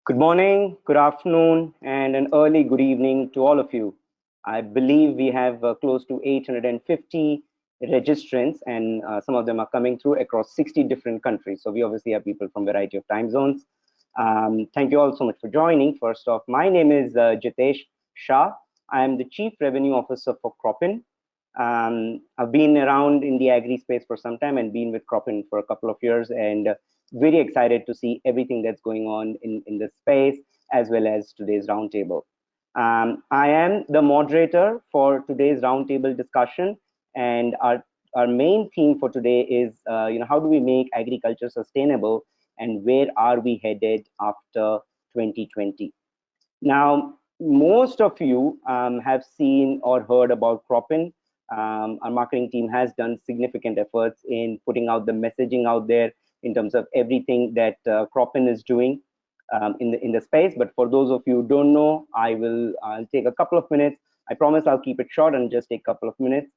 Good morning, good afternoon, and an early good evening to all of you. I believe we have close to 850 registrants, and some of them are coming through across 60 different countries. So we obviously have people from a variety of time zones. Thank you all so much for joining. First off, my name is Jitesh Shah. I am the Chief Revenue Officer for Cropin. I've been around in the agri space for some time and been with Cropin for a couple of years, and very excited to see everything that's going on in this space, as well as today's roundtable. I am the moderator for today's roundtable discussion, and our main theme for today is, how do we make agriculture sustainable, and where are we headed after 2020? Now, most of you have seen or heard about Cropin. Our marketing team has done significant efforts in putting out the messaging out there in terms of everything that Cropin is doing in the space. But for those of you who don't know, I'll take a couple of minutes. I promise I'll keep it short and just take a couple of minutes.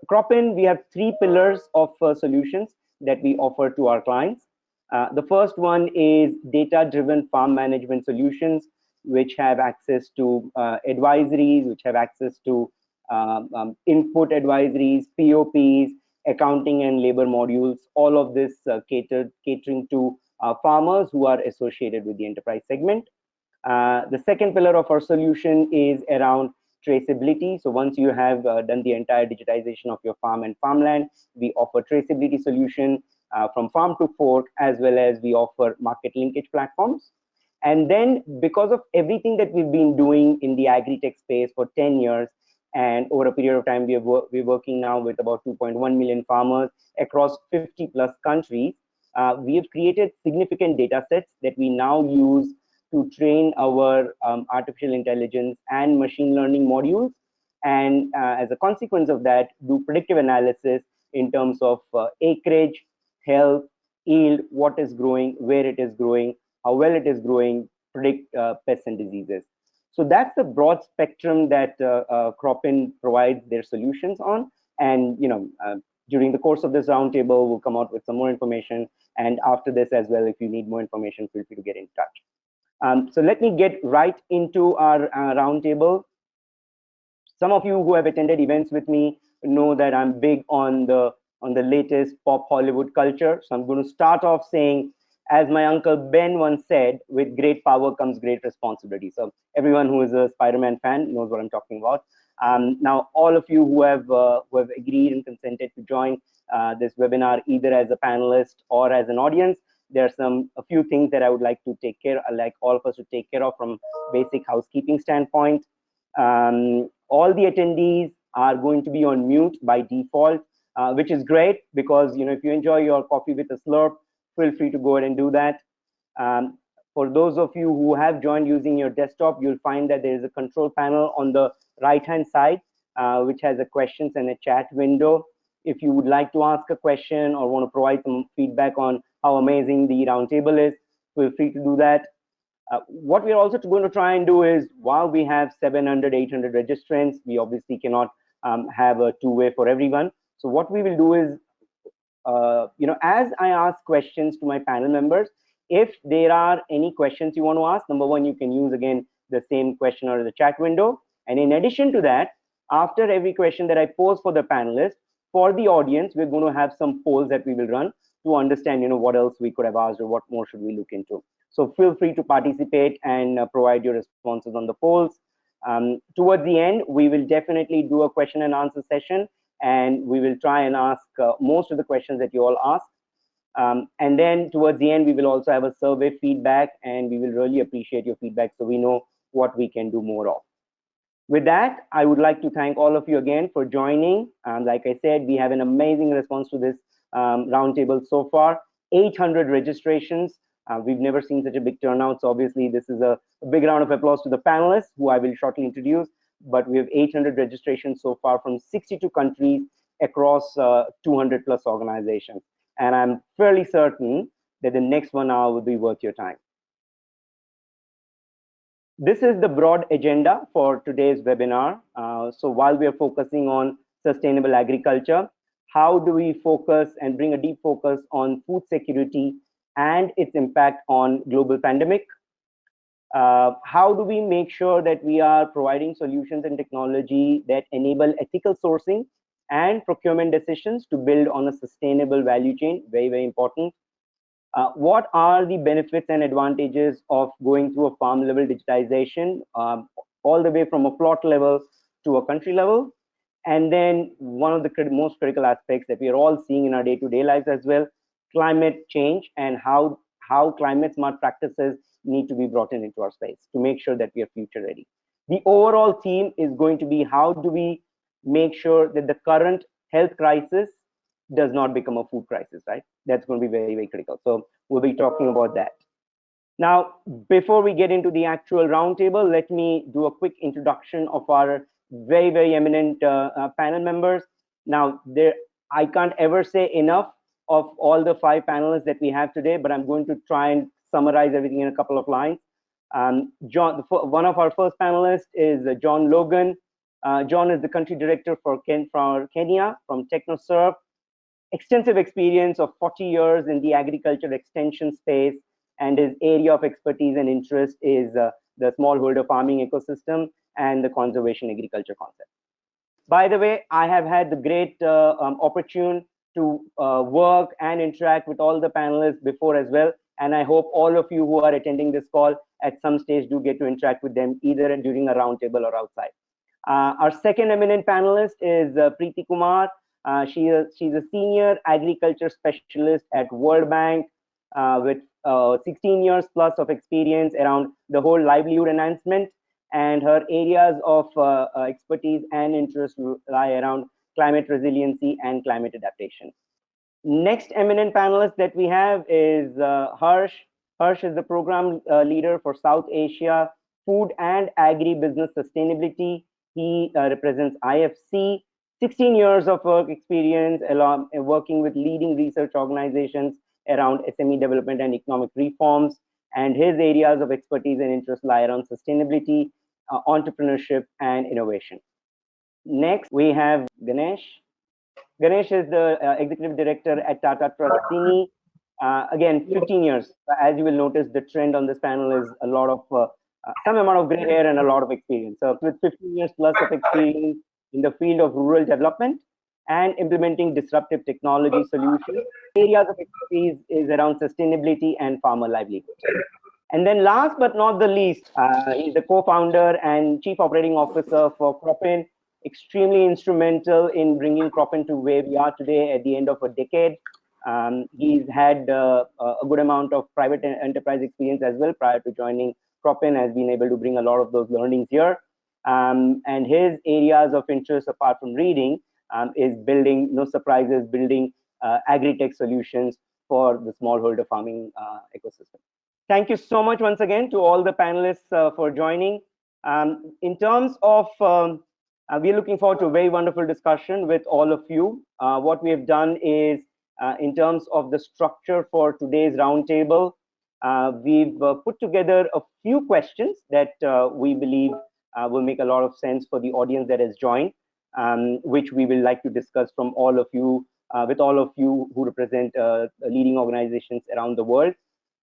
Cropin, we have three pillars of solutions that we offer to our clients. The first one is data-driven farm management solutions, which have access to advisories, which have access to input advisories, POPs, accounting and labor modules, all of this catering to farmers who are associated with the enterprise segment. The second pillar of our solution is around traceability. So once you have done the entire digitization of your farm and farmland, we offer traceability solution from farm to fork, as well as we offer market linkage platforms. And then, because of everything that we've been doing in the agri-tech space for 10 years, and over a period of time, we're working now with about 2.1 million farmers across 50 plus countries. We have created significant data sets that we now use to train our artificial intelligence and machine learning modules. And as a consequence of that, do predictive analysis in terms of acreage, health, yield, what is growing, where it is growing, how well it is growing, predict pests and diseases. So that's the broad spectrum that Cropin provides their solutions on. And during the course of this roundtable, we'll come out with some more information. And after this as well, if you need more information, feel free to get in touch. So let me get right into our roundtable. Some of you who have attended events with me know that I'm big on the latest pop Hollywood culture. So I'm going to start off saying, as my uncle Ben once said, with great power comes great responsibility. So everyone who is a Spider-Man fan knows what I'm talking about. Now, all of you who have agreed and consented to join this webinar, either as a panelist or as an audience, there are a few things that I would like all of us to take care of from basic housekeeping standpoint. All the attendees are going to be on mute by default, which is great because if you enjoy your coffee with a slurp, feel free to go ahead and do that. For those of you who have joined using your desktop, you'll find that there is a control panel on the right-hand side, which has a questions and a chat window. If you would like to ask a question or want to provide some feedback on how amazing the roundtable is, feel free to do that. What we're also going to try and do is, while we have 700, 800 registrants, we obviously cannot have a two-way for everyone. So what we will do is, as I ask questions to my panel members, if there are any questions you want to ask, number one, you can use again the same question or the chat window. And in addition to that, after every question that I pose for the panelists, for the audience, we're going to have some polls that we will run to understand, what else we could have asked or what more should we look into. So feel free to participate and provide your responses on the polls. Towards the end, we will definitely do a question and answer session, and we will try and ask most of the questions that you all ask. And then towards the end, we will also have a survey feedback, and we will really appreciate your feedback so we know what we can do more of. With that, I would like to thank all of you again for joining. Like I said, we have an amazing response to this roundtable so far. 800 registrations. We've never seen such a big turnout. So obviously, this is a big round of applause to the panelists, who I will shortly introduce. But we have 800 registrations so far from 62 countries across 200 plus organizations. And I'm fairly certain that the next 1 hour will be worth your time. This is the broad agenda for today's webinar. So while we are focusing on sustainable agriculture, how do we focus and bring a deep focus on food security and its impact on global pandemic? How do we make sure that we are providing solutions and technology that enable ethical sourcing and procurement decisions to build on a sustainable value chain? Very, very important. What are the benefits and advantages of going through a farm level digitization, all the way from a plot level to a country level? And then one of the most critical aspects that we are all seeing in our day-to-day lives as well, climate change, and how climate smart practices need to be brought into our space to make sure that we are future ready. The overall theme is going to be how do we make sure that the current health crisis does not become a food crisis, right? That's going to be very, very critical. So we'll be talking about that. Now, before we get into the actual roundtable, let me do a quick introduction of our very, very eminent panel members. Now, I can't ever say enough of all the 5 panelists that we have today, but I'm going to try and summarize everything in a couple of lines. One of our first panelists is John Logan. John is the country director for Kenya from TechnoServe. Extensive experience of 40 years in the agriculture extension space, and his area of expertise and interest is the smallholder farming ecosystem and the conservation agriculture concept. By the way, I have had the great opportunity to work and interact with all the panelists before as well, and I hope all of you who are attending this call at some stage do get to interact with them either during a roundtable or outside. Our second eminent panelist is Priti Kumar. She's a senior agriculture specialist at World Bank with 16 years plus of experience around the whole livelihood enhancement, and her areas of expertise and interest lie around climate resiliency and climate adaptation. Next eminent panelist that we have is Harsh. Harsh is the program leader for South Asia Food and Agribusiness Sustainability. He represents IFC. 16 years of work experience along working with leading research organizations around SME development and economic reforms, and his areas of expertise and interest lie around sustainability, entrepreneurship, and innovation. Next, we have Ganesh. Ganesh is the executive director at Tata Trust CInI. Again, 15 years. As you will notice, the trend on this panel is a lot of some amount of gray hair and a lot of experience. So with 15 years plus of experience in the field of rural development and implementing disruptive technology solutions, areas of expertise is around sustainability and farmer livelihood. And then last but not the least, he's the co-founder and chief operating officer for Cropin, extremely instrumental in bringing Cropin to where we are today at the end of a decade. He's had a good amount of private enterprise experience as well prior to joining Cropin, has been able to bring a lot of those learnings here. And his areas of interest, apart from reading, is building, no surprises, building agri-tech solutions for the smallholder farming ecosystem. Thank you so much once again to all the panelists for joining. In terms of, we're looking forward to a very wonderful discussion with all of you. What we have done is, in terms of the structure for today's roundtable, we've put together a few questions that we believe will make a lot of sense for the audience that has joined, which we will like to discuss from all of you, with all of you who represent leading organizations around the world.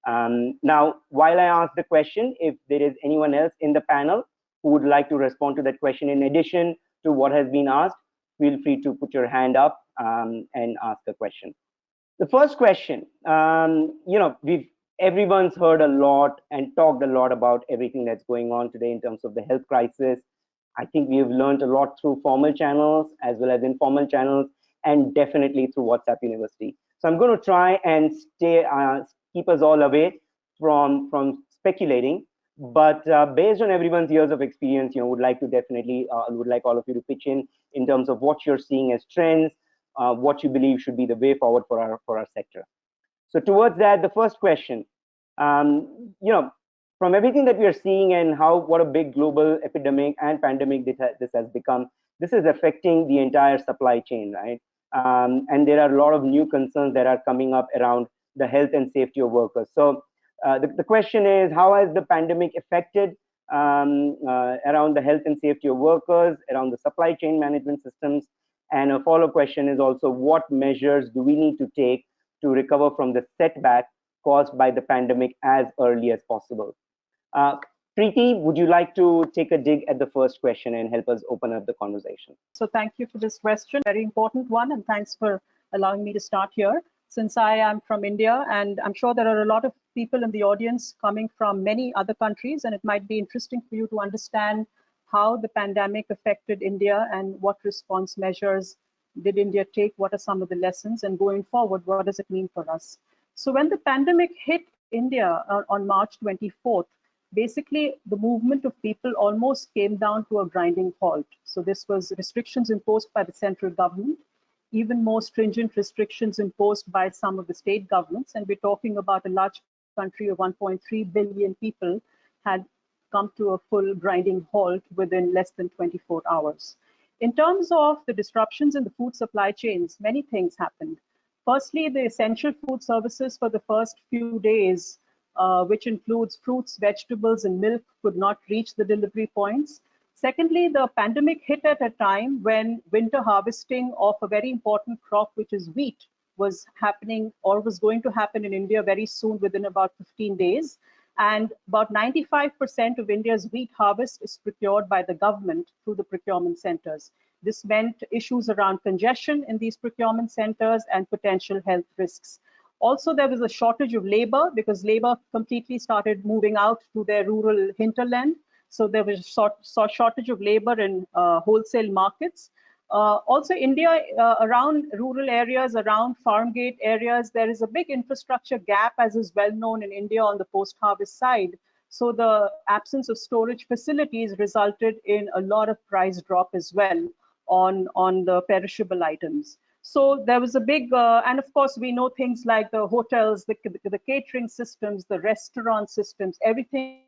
Now, while I ask the question, if there is anyone else in the panel who would like to respond to that question in addition to what has been asked, feel free to put your hand up and ask a question. The first question, everyone's heard a lot and talked a lot about everything that's going on today in terms of the health crisis. I think we have learned a lot through formal channels as well as informal channels, and definitely through WhatsApp University. So I'm going to try and keep us all away from speculating, but based on everyone's years of experience, would like all of you to pitch in terms of what you're seeing as trends, what you believe should be the way forward for our sector. So towards that, the first question, from everything that we are seeing and what a big global epidemic and pandemic this has become, this is affecting the entire supply chain, right? And there are a lot of new concerns that are coming up around the health and safety of workers. So the question is, how has the pandemic affected around the health and safety of workers, around the supply chain management systems? And a follow-up question is also, what measures do we need to take to recover from the setback caused by the pandemic as early as possible? Preeti, would you like to take a dig at the first question and help us open up the conversation? So thank you for this question, very important one, and thanks for allowing me to start here. Since I am from India, and I'm sure there are a lot of people in the audience coming from many other countries, and it might be interesting for you to understand how the pandemic affected India and what response measures did India take, what are some of the lessons, and going forward, what does it mean for us? So when the pandemic hit India on March 24th, basically the movement of people almost came down to a grinding halt. So this was restrictions imposed by the central government, even more stringent restrictions imposed by some of the state governments. And we're talking about a large country of 1.3 billion people had come to a full grinding halt within less than 24 hours. In terms of the disruptions in the food supply chains, many things happened. Firstly, the essential food services for the first few days, which includes fruits, vegetables, and milk, could not reach the delivery points. Secondly, the pandemic hit at a time when winter harvesting of a very important crop, which is wheat, was happening or was going to happen in India very soon, within about 15 days. And about 95% of India's wheat harvest is procured by the government through the procurement centers. This meant issues around congestion in these procurement centers and potential health risks. Also, there was a shortage of labor because labor completely started moving out to their rural hinterland. So there was a shortage of labor in wholesale markets. Also, India, around rural areas, around farm gate areas, there is a big infrastructure gap, as is well known in India on the post-harvest side. So the absence of storage facilities resulted in a lot of price drop as well on the perishable items. So there was a big, and of course, we know things like the hotels, the catering systems, the restaurant systems, everything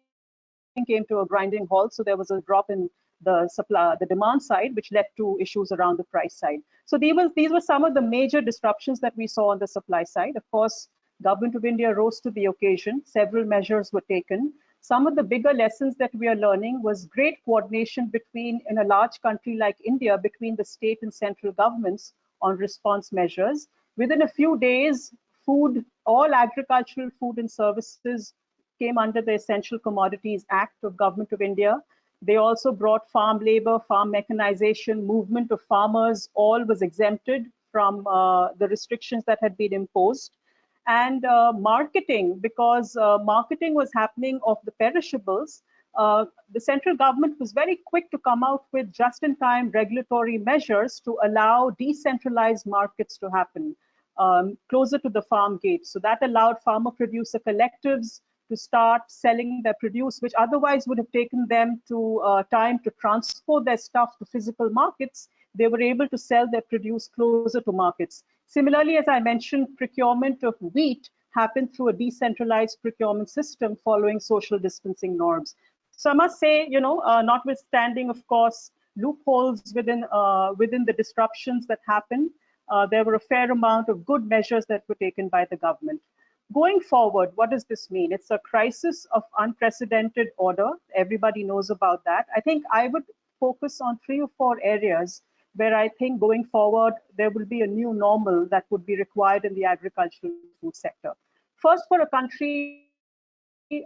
came to a grinding halt. So there was a drop in the supply, the demand side, which led to issues around the price side. So these were some of the major disruptions that we saw on the supply side. Of course, Government of India rose to the occasion. Several measures were taken. Some of the bigger lessons that we are learning was great coordination between, in a large country like India, between the state and central governments on response measures. Within a few days, all agricultural food and services came under the Essential Commodities Act of Government of India. They also brought farm labor, farm mechanization, movement of farmers, all was exempted from the restrictions that had been imposed. And marketing, because marketing was happening of the perishables, the central government was very quick to come out with just-in-time regulatory measures to allow decentralized markets to happen closer to the farm gate. So that allowed farmer-producer collectives to start selling their produce, which otherwise would have taken them to time to transport their stuff to physical markets. They were able to sell their produce closer to markets. Similarly, as I mentioned, procurement of wheat happened through a decentralized procurement system following social distancing norms. So I must say, notwithstanding, of course, loopholes within the disruptions that happened, there were a fair amount of good measures that were taken by the government. Going forward, what does this mean? It's a crisis of unprecedented order. Everybody knows about that. I think I would focus on 3 or 4 areas where I think going forward, there will be a new normal that would be required in the agricultural food sector. First, for a country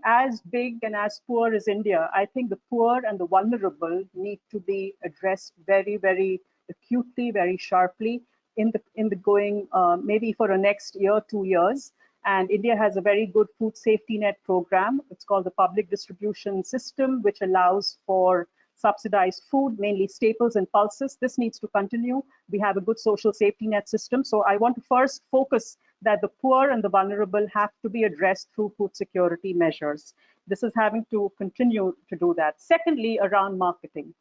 as big and as poor as India, I think the poor and the vulnerable need to be addressed very, very acutely, very sharply in the going, maybe for the next year, 2 years. And India has a very good food safety net program. It's called the public distribution system, which allows for subsidized food, mainly staples and pulses. This needs to continue. We have a good social safety net system. So I want to first focus that the poor and the vulnerable have to be addressed through food security measures. This is having to continue to do that. Secondly, around marketing.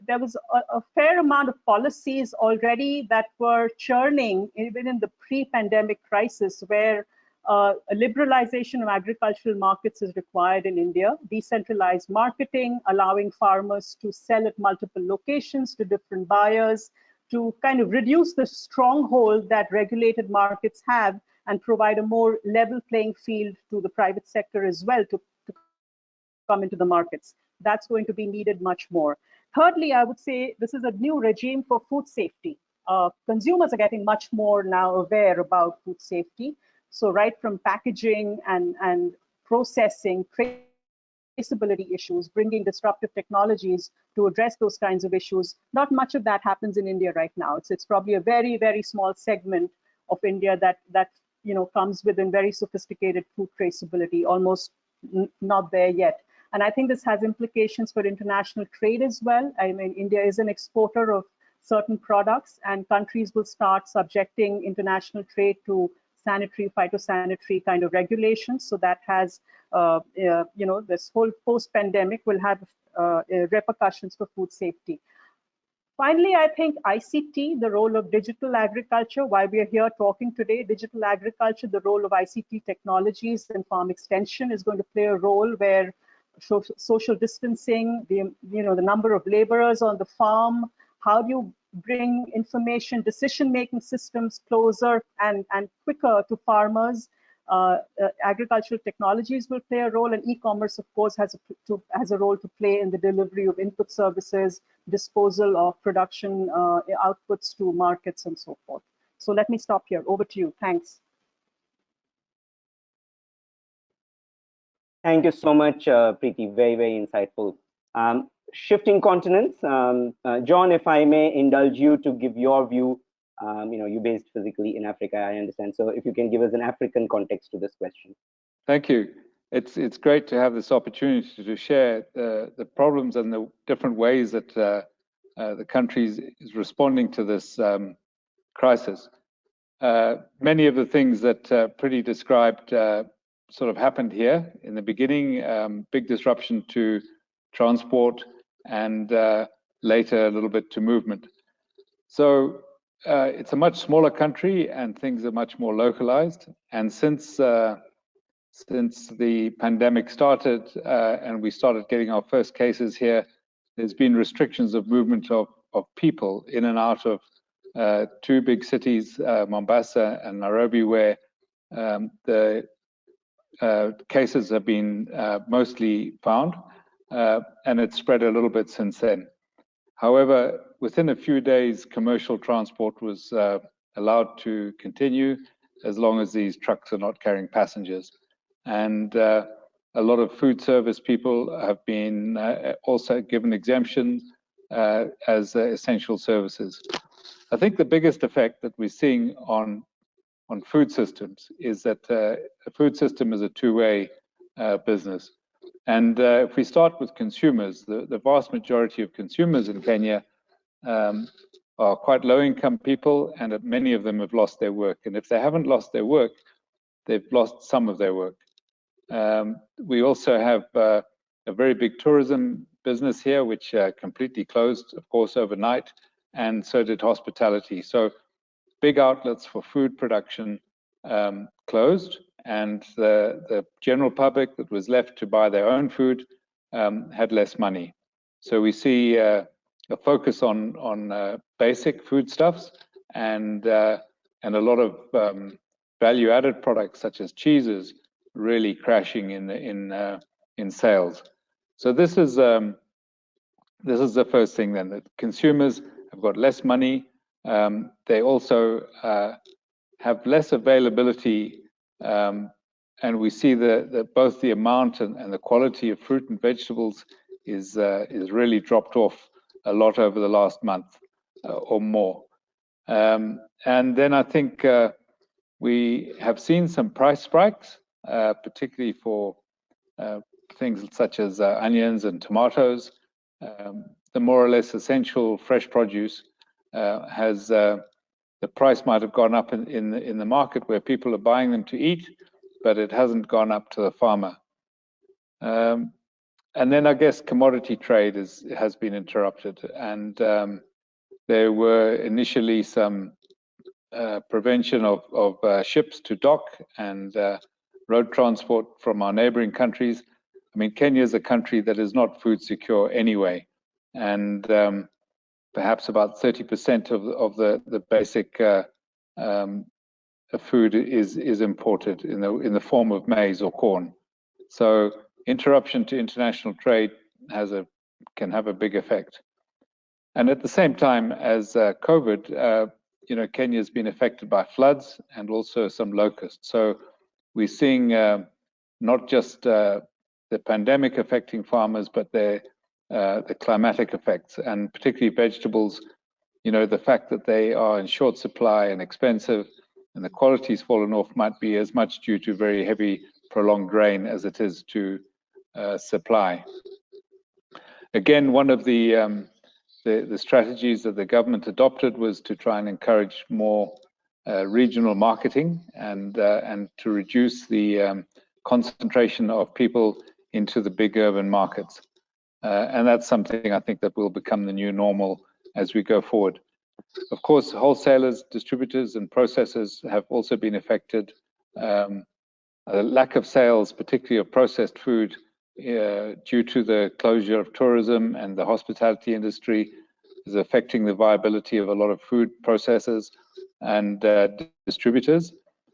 There was a fair amount of policies already that were churning even in the pre-pandemic crisis, where a liberalization of agricultural markets is required in India, decentralized marketing, allowing farmers to sell at multiple locations to different buyers, to kind of reduce the stronghold that regulated markets have and provide a more level playing field to the private sector as well to come into the markets. That's going to be needed much more. Thirdly, I would say this is a new regime for food safety. Consumers are getting much more now aware about food safety. So right from packaging and processing, traceability issues, bringing disruptive technologies to address those kinds of issues. Not much of that happens in India right now. It's probably a very, very small segment of India that comes within very sophisticated food traceability, almost not there yet. And I think this has implications for international trade as well. I mean, India is an exporter of certain products, and countries will start subjecting international trade to sanitary, phytosanitary kind of regulations. So that has, this whole post-pandemic will have repercussions for food safety. Finally, I think ICT, the role of digital agriculture, why we are here talking today, digital agriculture, the role of ICT technologies and farm extension is going to play a role where social distancing, the number of laborers on the farm, how do you bring information, decision-making systems closer and quicker to farmers. Agricultural technologies will play a role, and e-commerce, of course, has a role to play in the delivery of input services, disposal of production outputs to markets, and so forth. So let me stop here. Over to you. Thanks. Thank you so much, Preeti. Very, very insightful. Shifting continents, John, if I may indulge you to give your view. You're based physically in Africa, I understand. So if you can give us an African context to this question. Thank you. It's great to have this opportunity to share the problems and the different ways that the country is responding to this crisis. Many of the things that Priti described sort of happened here in the beginning, big disruption to transport and later a little bit to movement. So it's a much smaller country and things are much more localized. And since the pandemic started and we started getting our first cases here, there's been restrictions of movement of people in and out of two big cities, Mombasa and Nairobi, where the cases have been mostly found, and it's spread a little bit since then. However, within a few days, commercial transport was allowed to continue as long as these trucks are not carrying passengers. And a lot of food service people have been also given exemptions as essential services. I think the biggest effect that we're seeing on food systems is that a food system is a two-way business. And if we start with consumers, the vast majority of consumers in Kenya are quite low-income people, and many of them have lost their work. And if they haven't lost their work, they've lost some of their work. We also have a very big tourism business here, which completely closed, of course, overnight, and so did hospitality. So big outlets for food production closed, and the general public that was left to buy their own food had less money. So we see a focus on basic foodstuffs and a lot of value-added products such as cheeses really crashing in sales. So this is the first thing then, that consumers have got less money. They also have less availability, and we see that both the amount and the quality of fruit and vegetables is really dropped off a lot over the last month or more. And then I think we have seen some price spikes, particularly for things such as onions and tomatoes. The more or less essential fresh produce has the price might have gone up in the market where people are buying them to eat, but it hasn't gone up to the farmer. And then I guess commodity trade has been interrupted, and there were initially some prevention of ships to dock and road transport from our neighboring countries. I mean, Kenya is a country that is not food secure anyway, and perhaps about 30% of the basic food is imported in the form of maize or corn. So interruption to international trade can have a big effect. And at the same time as COVID, Kenya has been affected by floods and also some locusts. So we're seeing not just the pandemic affecting farmers, but the climatic effects, and particularly vegetables. You know, the fact that they are in short supply and expensive, and the quality's fallen off, might be as much due to very heavy, prolonged rain as it is to supply. Again, one of the strategies that the government adopted was to try and encourage more regional marketing and to reduce the concentration of people into the big urban markets. And that's something I think that will become the new normal as we go forward. Of course, wholesalers, distributors, and processors have also been affected. A lack of sales, particularly of processed food, due to the closure of tourism and the hospitality industry, is affecting the viability of a lot of food processors and distributors.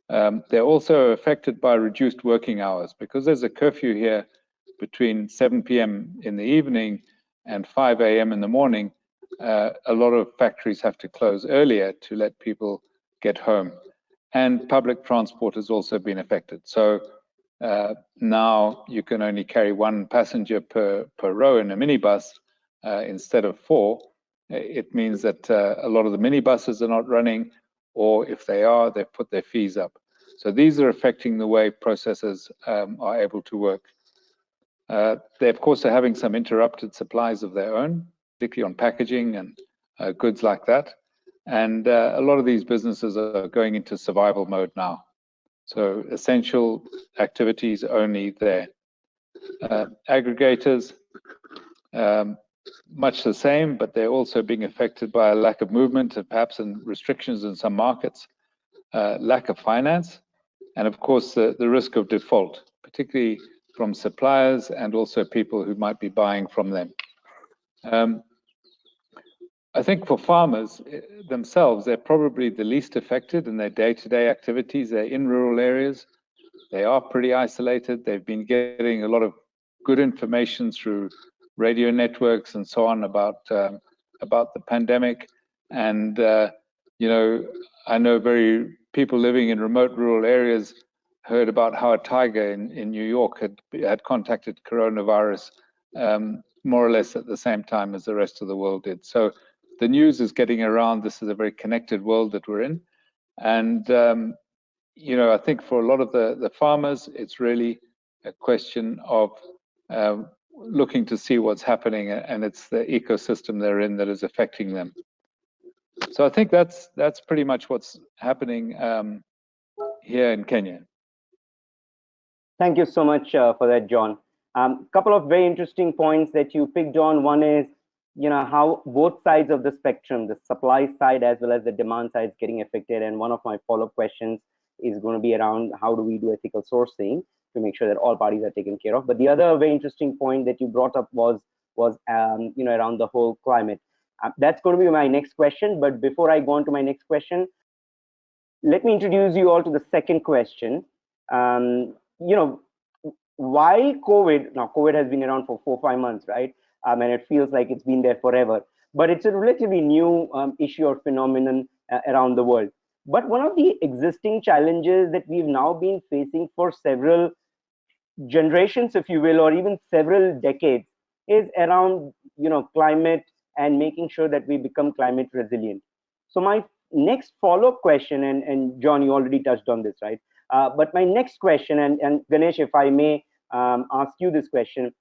They're also affected by reduced working hours because there's a curfew here between 7 p.m. in the evening and 5 a.m. in the morning. A lot of factories have to close earlier to let people get home. And public transport has also been affected. So now you can only carry one passenger per row in a minibus instead of 4. It means that a lot of the minibuses are not running, or if they are, they've put their fees up. So these are affecting the way processors are able to work. They, of course, are having some interrupted supplies of their own, particularly on packaging and goods like that. And a lot of these businesses are going into survival mode now. So essential activities only there. Aggregators, much the same, but they're also being affected by a lack of movement and perhaps in restrictions in some markets, lack of finance, and of course the risk of default, particularly from suppliers and also people who might be buying from them. I think for farmers themselves, they're probably the least affected in their day-to-day activities. They're in rural areas. They are pretty isolated. They've been getting a lot of good information through radio networks and so on about the pandemic. And you know, I know people living in remote rural areas heard about how a tiger in New York had contacted coronavirus more or less at the same time as the rest of the world did. So the news is getting around. This is a very connected world that we're in. And, you know, I think for a lot of the farmers, it's really a question of looking to see what's happening, and it's the ecosystem they're in that is affecting them. So I think that's pretty much what's happening here in Kenya. Thank you so much for that, John. Couple of very interesting points that you picked on. One is, you know, how both sides of the spectrum, the supply side as well as the demand side, is getting affected. And one of my follow-up questions is going to be around how do we do ethical sourcing to make sure that all parties are taken care of. But the other very interesting point that you brought up was you know, around the whole climate. That's going to be my next question. But before I go on to my next question, let me introduce you all to the second question. You know, while COVID has been around for 4 or 5 months, right? And it feels like it's been there forever, but it's a relatively new issue or phenomenon around the world. But one of the existing challenges that we've now been facing for several generations, if you will, or even several decades, is around, you know, climate and making sure that we become climate resilient. So my next follow-up question, and John, you already touched on this, right? But my next question, and Ganesh, if I may ask you this question,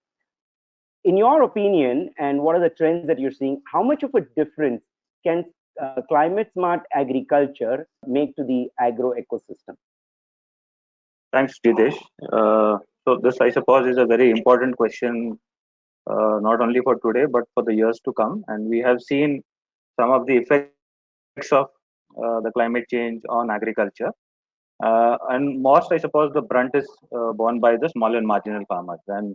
in your opinion, and what are the trends that you're seeing, how much of a difference can climate smart agriculture make to the agro ecosystem? Thanks, Jitesh. So this, I suppose, is a very important question, not only for today, but for the years to come. And we have seen some of the effects of the climate change on agriculture. And most, I suppose, the brunt is borne by the small and marginal farmers. And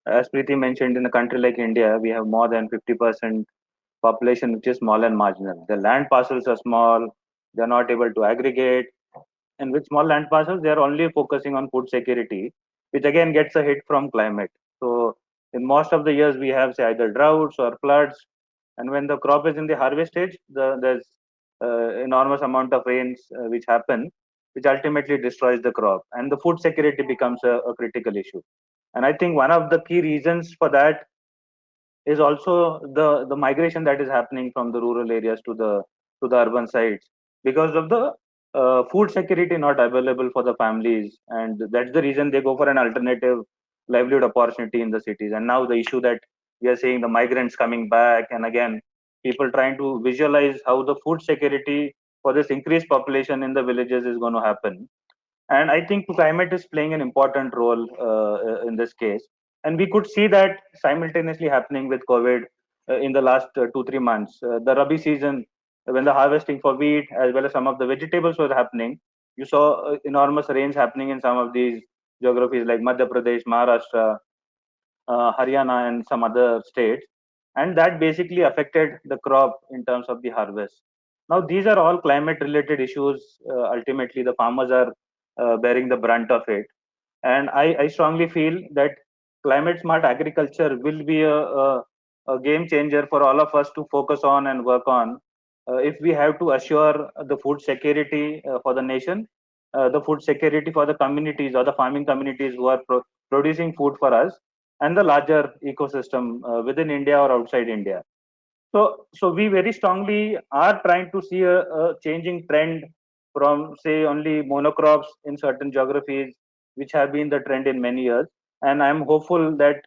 as Priti mentioned, in a country like India, we have more than 50% population which is small and marginal. The land parcels are small, they're not able to aggregate. And with small land parcels, they're only focusing on food security, which again gets a hit from climate. So in most of the years, we have, say, either droughts or floods. And when the crop is in the harvest stage, there's enormous amount of rains which happen, which ultimately destroys the crop. And the food security becomes a critical issue. And I think one of the key reasons for that is also the migration that is happening from the rural areas to the urban sites because of the food security not available for the families, and that's the reason they go for an alternative livelihood opportunity in the cities. And now the issue that we are seeing, the migrants coming back, and again people trying to visualize how the food security for this increased population in the villages is going to happen. And I think climate is playing an important role in this case. And we could see that simultaneously happening with COVID in the last 2 3 months. The Rabi season, when the harvesting for wheat as well as some of the vegetables was happening, you saw enormous rains happening in some of these geographies like Madhya Pradesh, Maharashtra, Haryana, and some other states, and that basically affected the crop in terms of the harvest. Now, these are all climate-related issues. Ultimately, the farmers are bearing the brunt of it, and I strongly feel that climate-smart agriculture will be a game changer for all of us to focus on and work on. If we have to assure the food security for the nation, the food security for the communities or the farming communities who are producing food for us, and the larger ecosystem within India or outside India. So we very strongly are trying to see a changing trend from, say, only monocrops in certain geographies, which have been the trend in many years. And I'm hopeful that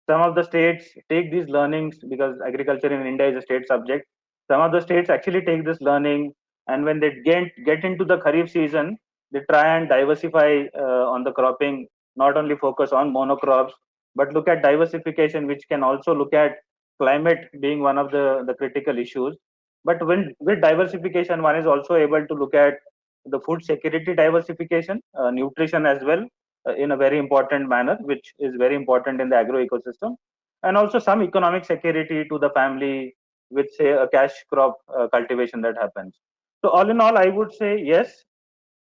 some of the states take these learnings, because agriculture in India is a state subject. Some of the states actually take this learning, and when they get into the Kharif season, they try and diversify on the cropping, not only focus on monocrops, but look at diversification, which can also look at climate being one of the critical issues. But when with diversification, one is also able to look at the food security diversification, nutrition as well, in a very important manner, which is very important in the agro ecosystem, and also some economic security to the family with, say, a cash crop cultivation that happens. So all in all, I would say yes,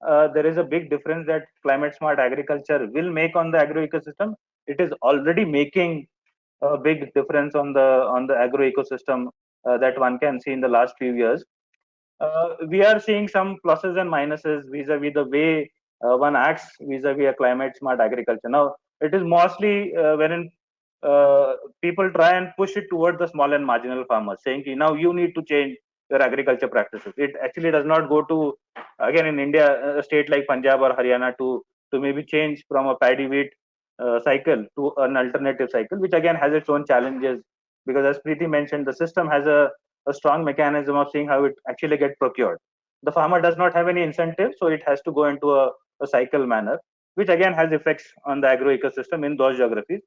there is a big difference that climate smart agriculture will make on the agro ecosystem. It is already making a big difference on the agro ecosystem that one can see in the last few years. We are seeing some pluses and minuses vis-a-vis the way one acts vis-a-vis a climate smart agriculture. Now, it is mostly wherein people try and push it toward the small and marginal farmers, saying, now you need to change your agriculture practices. It actually does not go to, again, in India, a state like Punjab or Haryana to maybe change from a paddy wheat cycle to an alternative cycle, which again has its own challenges, because as Preeti mentioned, the system has a strong mechanism of seeing how it actually get procured. The farmer does not have any incentive, so it has to go into a cycle manner, which again has effects on the agro ecosystem in those geographies.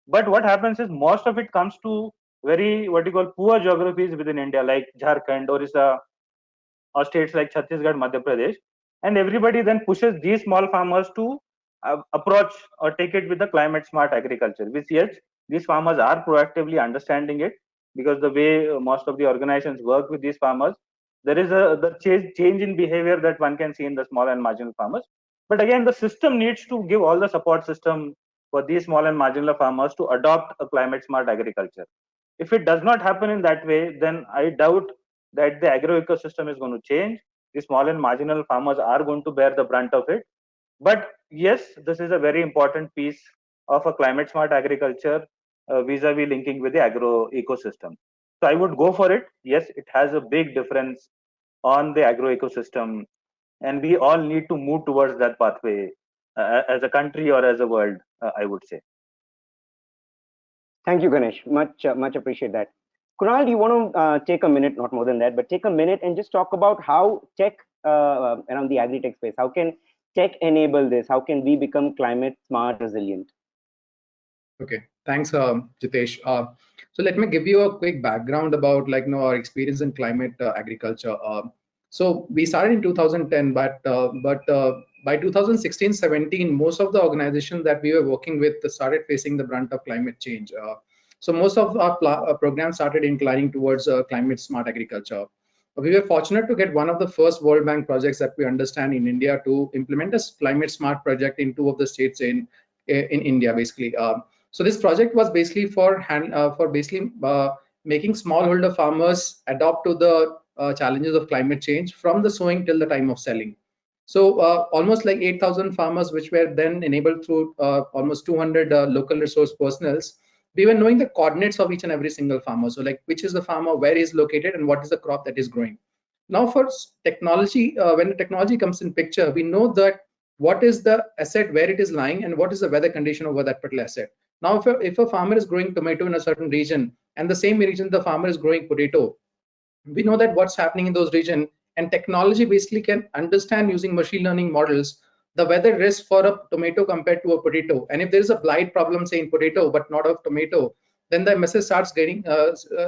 But what happens is most of it comes to very, what you call, poor geographies within India, like Jharkhand, Orissa, or states like Chhattisgarh, Madhya Pradesh, and everybody then pushes these small farmers to approach or take it with the climate smart agriculture, which yes, these farmers are proactively understanding it, because the way most of the organizations work with these farmers, there is the change in behavior that one can see in the small and marginal farmers. But again, the system needs to give all the support system for these small and marginal farmers to adopt a climate smart agriculture. If it does not happen in that way, then I doubt that the agro ecosystem is going to change. The small and marginal farmers are going to bear the brunt of it. But yes, this is a very important piece of a climate smart agriculture vis-a-vis linking with the agro ecosystem. So I would go for it. Yes, it has a big difference on the agro ecosystem, and we all need to move towards that pathway as a country or as a world, I would say. Thank you, Ganesh. Much appreciate that. Kunal, do you want to take a minute, not more than that, but take a minute and just talk about how tech around the agri-tech space, how can tech enable this? How can we become climate smart, resilient? Okay, thanks, Jitesh. So let me give you a quick background about our experience in climate agriculture. So we started in 2010, but by 2016-17, most of the organizations that we were working with started facing the brunt of climate change. So most of our programs started inclining towards climate smart agriculture. We were fortunate to get one of the first World Bank projects that we understand in India to implement a climate smart project in 2 of the states in India, basically. So this project was basically for making smallholder farmers adapt to the challenges of climate change from the sowing till the time of selling. So almost like 8,000 farmers, which were then enabled through almost 200 local resource personals. We were knowing the coordinates of each and every single farmer. So like which is the farmer, where is located, and what is the crop that is growing. Now for technology, when the technology comes in picture, we know that what is the asset, where it is lying, and what is the weather condition over that particular asset. Now if a farmer is growing tomato in a certain region, and the same region the farmer is growing potato, we know that what's happening in those regions, and technology basically can understand using machine learning models the weather risk for a tomato compared to a potato. And if there is a blight problem, say in potato but not of tomato, then the message starts getting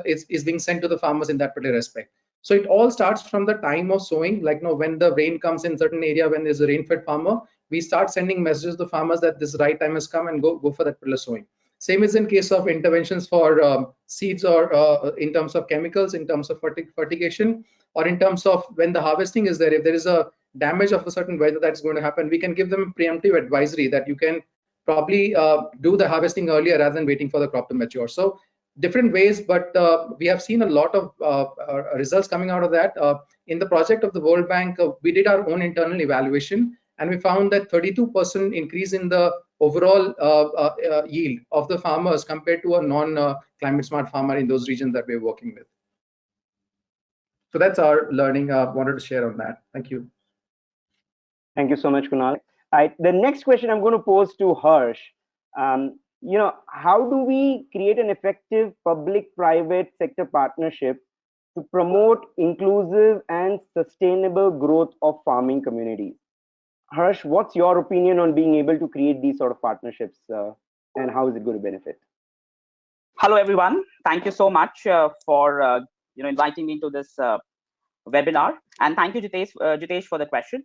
is being sent to the farmers in that particular aspect. So it all starts from the time of sowing, like when the rain comes in certain area, when there's a rain-fed farmer, we start sending messages to farmers that this right time has come and go for that particular sowing. Same is in case of interventions for seeds, or in terms of chemicals, in terms of fertigation, or in terms of when the harvesting is there. If there is a damage of a certain weather that's going to happen, we can give them preemptive advisory that you can probably do the harvesting earlier rather than waiting for the crop to mature. So different ways, but we have seen a lot of results coming out of that. In the project of the World Bank, we did our own internal evaluation, and we found that 32% increase in the overall yield of the farmers compared to a non-climate smart farmer in those regions that we're working with. So that's our learning. Wanted to share on that. Thank you. Thank you so much, Kunal. All right, the next question I'm going to pose to Harsh. How do we create an effective public-private sector partnership to promote inclusive and sustainable growth of farming communities? Harsh, what's your opinion on being able to create these sort of partnerships, and how is it going to benefit? Hello, everyone. Thank you so much for inviting me to this webinar, and thank you, Jitesh, for the question.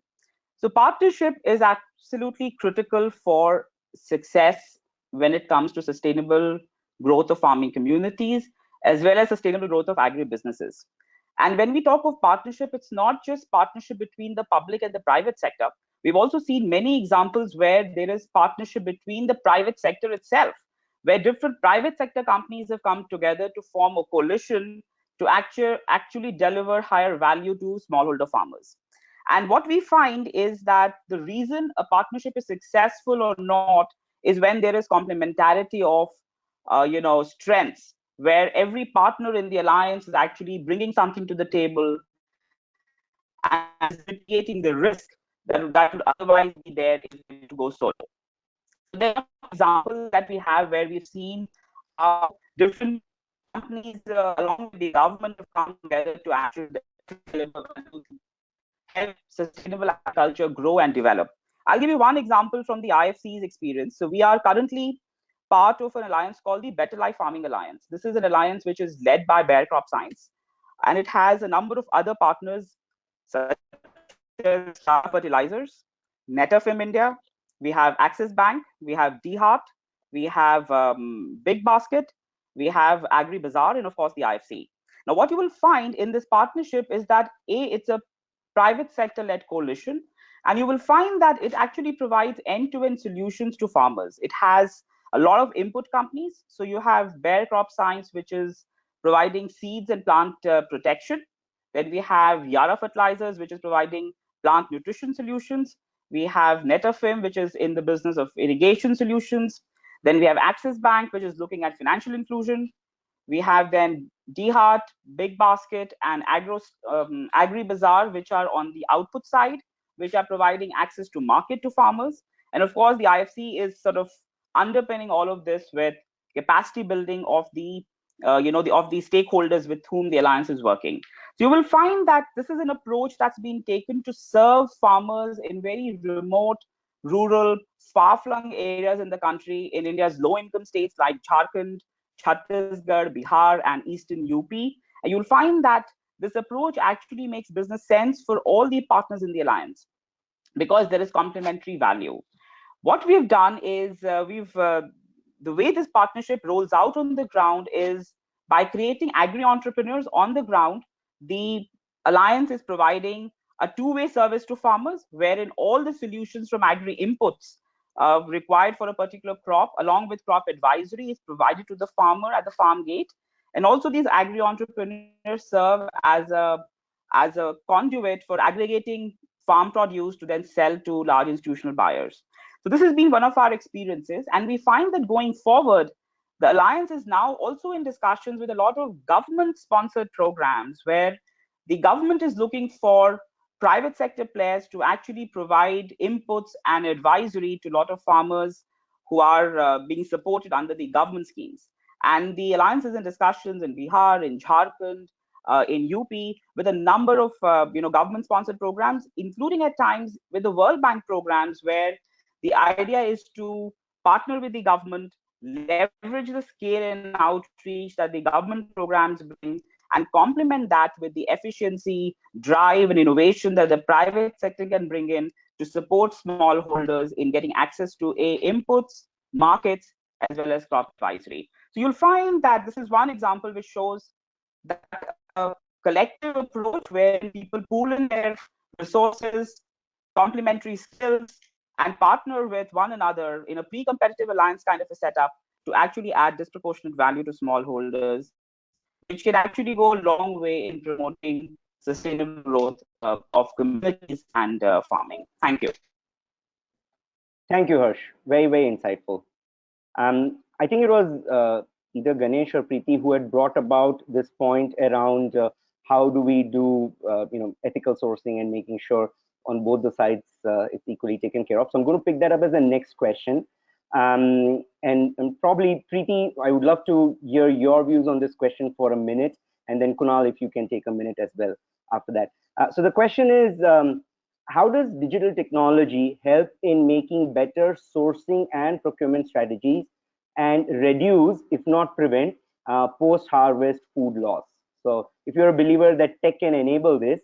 So, partnership is absolutely critical for success when it comes to sustainable growth of farming communities, as well as sustainable growth of agribusinesses. And when we talk of partnership, it's not just partnership between the public and the private sector. We've also seen many examples where there is partnership between the private sector itself, where different private sector companies have come together to form a coalition to actually deliver higher value to smallholder farmers. And what we find is that the reason a partnership is successful or not is when there is complementarity of strengths, where every partner in the alliance is actually bringing something to the table and is mitigating the risk that would otherwise be there if they were to go solo. So there are examples that we have where we've seen different companies along with the government have come together to actually deliver help sustainable agriculture grow and develop. I'll give you one example from the IFC's experience. So we are currently part of an alliance called the Better Life Farming Alliance. This is an alliance which is led by Bayer Crop Science, and it has a number of other partners such as Tata Fertilizers, Netafim India, we have Axis Bank, we have DHeart, we have Big Basket, we have AgriBazaar, and of course the IFC. Now, what you will find in this partnership is that it's a private sector led coalition, and you will find that it actually provides end-to-end solutions to farmers. It has a lot of input companies. So you have Bayer Crop Science, which is providing seeds and plant protection. Then we have Yara Fertilizers, which is providing plant nutrition solutions. We have Netafim, which is in the business of irrigation solutions. Then we have Axis Bank, which is looking at financial inclusion. We have then DHeart, Big Basket, and AgriBazaar, which are on the output side, which are providing access to market to farmers. And of course, the IFC is sort of underpinning all of this with capacity building of the of the stakeholders with whom the alliance is working. So you will find that this is an approach that's been taken to serve farmers in very remote, rural, far-flung areas in the country, in India's low-income states like Jharkhand, Chhattisgarh, Bihar, and Eastern UP. And you'll find that this approach actually makes business sense for all the partners in the alliance because there is complementary value. What we've done is the way this partnership rolls out on the ground is by creating agri-entrepreneurs on the ground. The alliance is providing a two-way service to farmers, wherein all the solutions from agri inputs required for a particular crop, along with crop advisory, is provided to the farmer at the farm gate. And also these agri-entrepreneurs serve as a conduit for aggregating farm produce to then sell to large institutional buyers. So this has been one of our experiences, and we find that going forward, the Alliance is now also in discussions with a lot of government-sponsored programs where the government is looking for private sector players to actually provide inputs and advisory to a lot of farmers who are being supported under the government schemes. And the Alliance is in discussions in Bihar, in Jharkhand, in UP, with a number of government-sponsored programs, including at times with the World Bank programs, where the idea is to partner with the government, leverage the scale and outreach that the government programs bring, and complement that with the efficiency, drive, and innovation that the private sector can bring in to support smallholders in getting access to inputs, markets, as well as crop advisory. So you'll find that this is one example which shows that a collective approach where people pool in their resources, complementary skills, and partner with one another in a pre-competitive alliance kind of a setup to actually add disproportionate value to smallholders, which can actually go a long way in promoting sustainable growth of communities and farming. Thank you. Thank you, Harsh. Very, very insightful. I think it was either Ganesh or Priti who had brought about this point around how do we do ethical sourcing and making sure on both the sides it's equally taken care of. So I'm going to pick that up as the next question. And probably, Priti, I would love to hear your views on this question for a minute, and then Kunal, if you can take a minute as well after that. So the question is, how does digital technology help in making better sourcing and procurement strategies and reduce, if not prevent, post-harvest food loss? So if you're a believer that tech can enable this,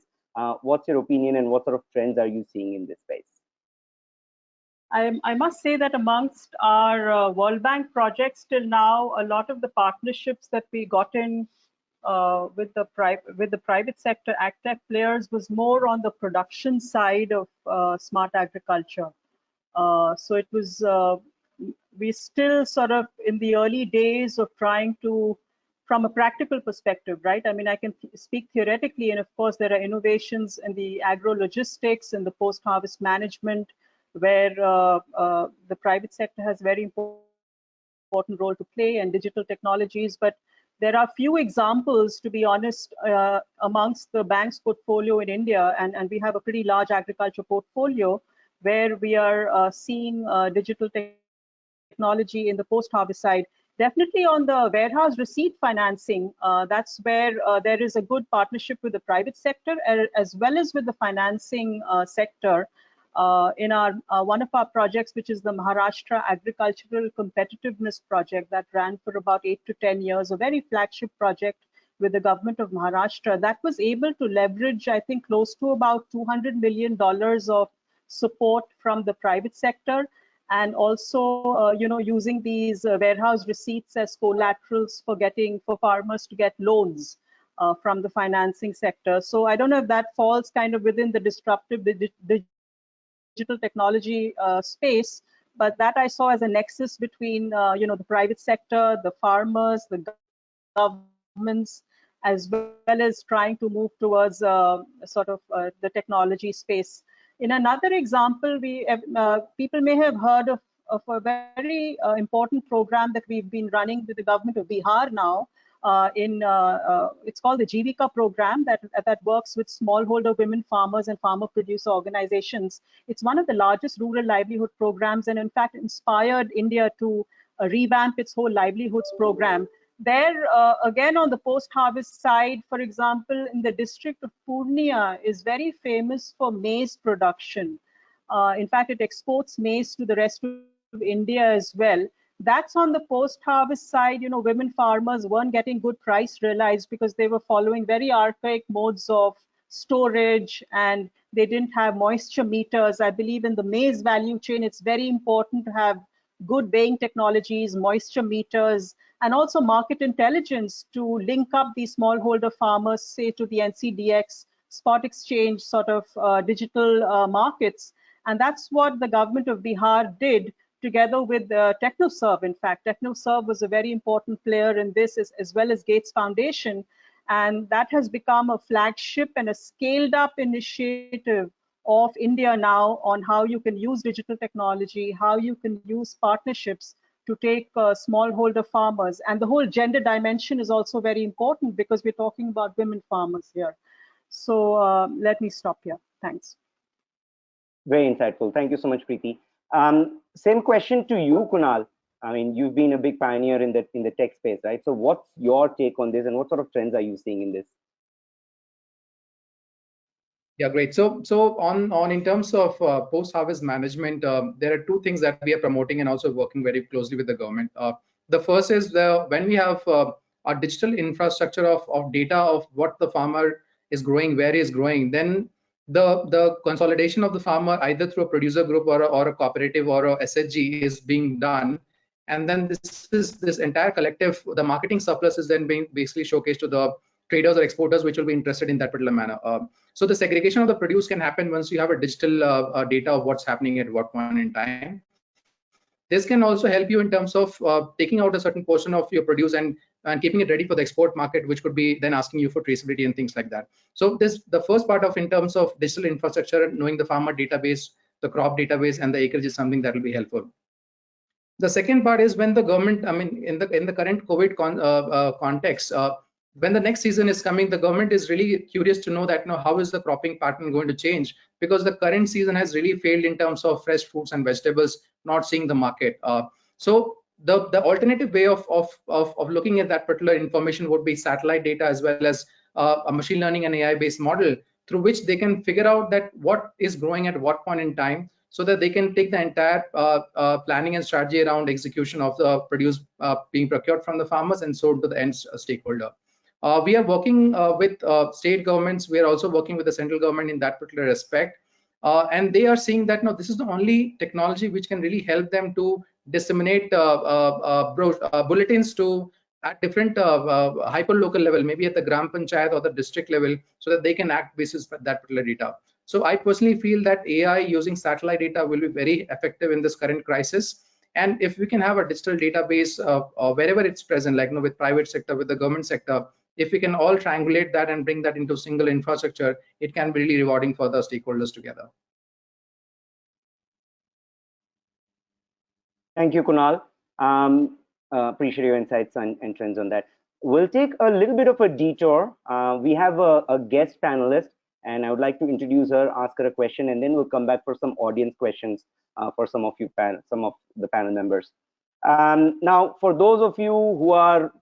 what's your opinion and what sort of trends are you seeing in this space? I must say that amongst our World Bank projects till now, a lot of the partnerships that we got in with the private sector agtech players was more on the production side of smart agriculture. So it was, we still sort of in the early days of trying to, from a practical perspective, right? I mean, I can speak theoretically, and of course there are innovations in the agro-logistics and the post-harvest management, where the private sector has very important role to play, and digital technologies. But there are few examples, to be honest, amongst the bank's portfolio in India, and we have a pretty large agriculture portfolio, where we are seeing digital technology in the post-harvest side. Definitely on the warehouse receipt financing, that's where there is a good partnership with the private sector, as well as with the financing sector. In our one of our projects, which is the Maharashtra Agricultural Competitiveness Project that ran for about 8 to 10 years, a very flagship project with the government of Maharashtra, that was able to leverage, I think, close to about $200 million of support from the private sector, and also using these warehouse receipts as collaterals for farmers to get loans from the financing sector. So I don't know if that falls kind of within the disruptive digital technology space, but that I saw as a nexus between the private sector, the farmers, the governments, as well as trying to move towards sort of the technology space. In another example, people may have heard of a very important program that we've been running with the government of Bihar now. It's called the 𝐤𝐸𝐵 program that works with smallholder women farmers and farmer producer organizations. It's one of the largest rural livelihood programs, and in fact inspired India to revamp its whole livelihoods program. There, again, on the post-harvest side, for example, in the district of Purnia is very famous for maize production. In fact, it exports maize to the rest of India as well. That's on the post-harvest side. Women farmers weren't getting good price realized because they were following very archaic modes of storage, and they didn't have moisture meters. I believe in the maize value chain, it's very important to have good weighing technologies, moisture meters, and also market intelligence to link up these smallholder farmers, say, to the NCDX, spot exchange sort of digital markets. And that's what the government of Bihar did together with TechnoServe. In fact, TechnoServe was a very important player in this, as well as Gates Foundation. And that has become a flagship and a scaled up initiative of India now on how you can use digital technology, how you can use partnerships to take smallholder farmers. And the whole gender dimension is also very important because we're talking about women farmers here. So let me stop here. Thanks. Very insightful. Thank you so much, Preeti. Same question to you, Kunal. I mean, you've been a big pioneer in the tech space, right? So what's your take on this, and what sort of trends are you seeing in this? Yeah, great. So on in terms of post-harvest management, there are two things that we are promoting and also working very closely with the government. The first is when we have a digital infrastructure of data of what the farmer is growing, where he is growing, then the consolidation of the farmer either through a producer group or a cooperative or a SHG is being done. And then this entire collective, the marketing surplus is then being basically showcased to the traders or exporters which will be interested in that particular manner. So the segregation of the produce can happen once you have a digital data of what's happening at what point in time. This can also help you in terms of taking out a certain portion of your produce and keeping it ready for the export market, which could be then asking you for traceability and things like that. So the first part of in terms of digital infrastructure, knowing the farmer database, the crop database, and the acreage is something that will be helpful. The second part is when the government, I mean, in the current COVID context, when the next season is coming, the government is really curious to know that how is the cropping pattern going to change, because the current season has really failed in terms of fresh fruits and vegetables not seeing the market. So the alternative way of looking at that particular information would be satellite data as well as a machine learning and AI based model through which they can figure out that what is growing at what point in time, so that they can take the entire planning and strategy around execution of the produce being procured from the farmers and sold to the end stakeholder. We are working with state governments. We are also working with the central government in that particular respect. And they are seeing that this is the only technology which can really help them to disseminate bulletins to at different hyper local level, maybe at the gram panchayat or the district level, so that they can act basis that particular data. So I personally feel that AI using satellite data will be very effective in this current crisis. And if we can have a digital database wherever it's present, like with private sector, with the government sector, if we can all triangulate that and bring that into single infrastructure, it can be really rewarding for the stakeholders together. Thank you, Kunal. Appreciate your insights and trends on that. We'll take a little bit of a detour. We have a guest panelist, and I would like to introduce her, ask her a question, and then we'll come back for some audience questions for some of the panel members. Now, for those of you who are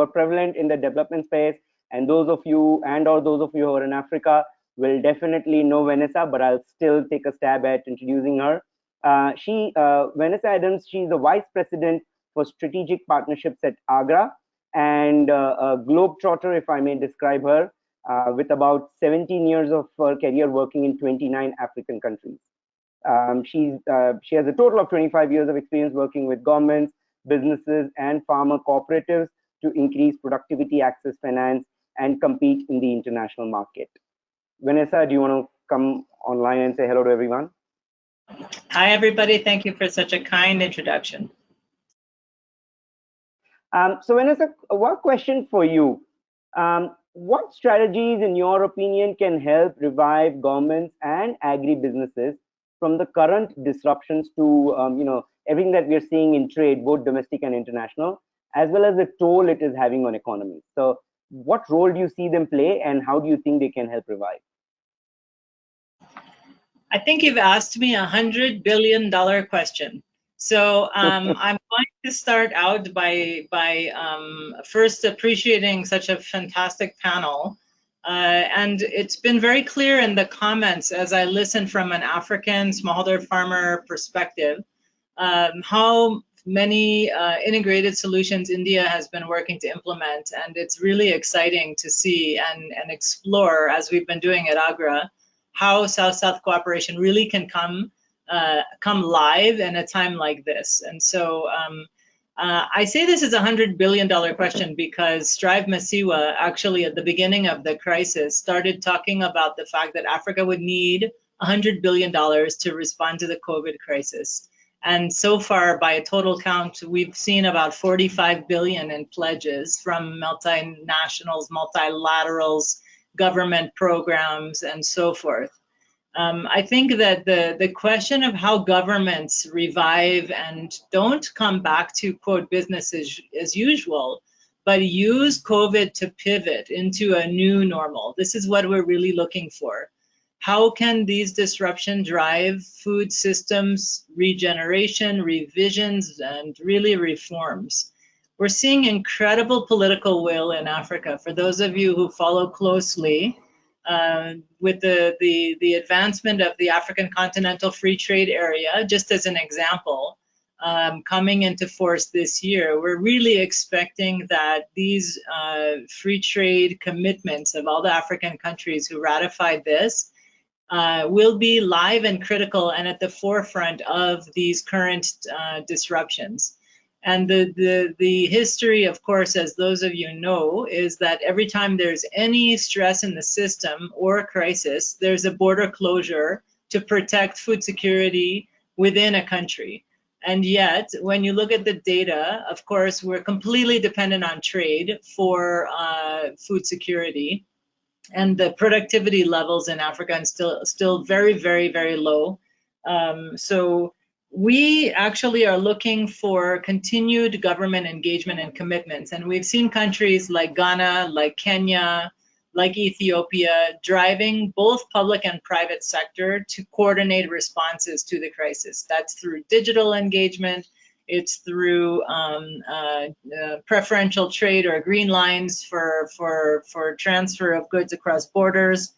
prevalent in the development space, and those of you who are in Africa will definitely know Vanessa, but I'll still take a stab at introducing her. Vanessa Adams, she's the Vice President for Strategic Partnerships at AGRA, and a globetrotter, if I may describe her, with about 17 years of her career working in 29 African countries. She has a total of 25 years of experience working with governments, businesses, and farmer cooperatives to increase productivity, access finance, and compete in the international market. Vanessa, do you want to come online and say hello to everyone? Hi, everybody. Thank you for such a kind introduction. So Vanessa, one question for you. What strategies, in your opinion, can help revive governments and agri-businesses from the current disruptions to everything that we are seeing in trade, both domestic and international, as well as the toll it is having on economies? So what role do you see them play, and how do you think they can help revive? I think you've asked me $100 billion question. So I'm going to start out by first appreciating such a fantastic panel. And it's been very clear in the comments as I listen from an African smallholder farmer perspective, how many integrated solutions India has been working to implement. And it's really exciting to see and explore, as we've been doing at AGRA, how South-South cooperation really can come live in a time like this. And so I say this is a $100 billion question because Strive Masiwa actually at the beginning of the crisis started talking about the fact that Africa would need $100 billion to respond to the COVID crisis. And so far, by a total count, we've seen about 45 billion in pledges from multinationals, multilaterals, government programs, and so forth. I think that the question of how governments revive and don't come back to quote business as usual, but use COVID to pivot into a new normal. This is what we're really looking for. How can these disruptions drive food systems regeneration, revisions, and really reforms? We're seeing incredible political will in Africa. For those of you who follow closely, with the advancement of the African Continental Free Trade Area, just as an example, coming into force this year, we're really expecting that these free trade commitments of all the African countries who ratified this will be live and critical and at the forefront of these current disruptions. And the history, of course, as those of you know, is that every time there's any stress in the system or crisis, there's a border closure to protect food security within a country. And yet, when you look at the data, of course, we're completely dependent on trade for food security. And the productivity levels in Africa are still very, very, very low. So we actually are looking for continued government engagement and commitments. And we've seen countries like Ghana, like Kenya, like Ethiopia, driving both public and private sector to coordinate responses to the crisis. That's through digital engagement. It's through preferential trade or green lines for transfer of goods across borders.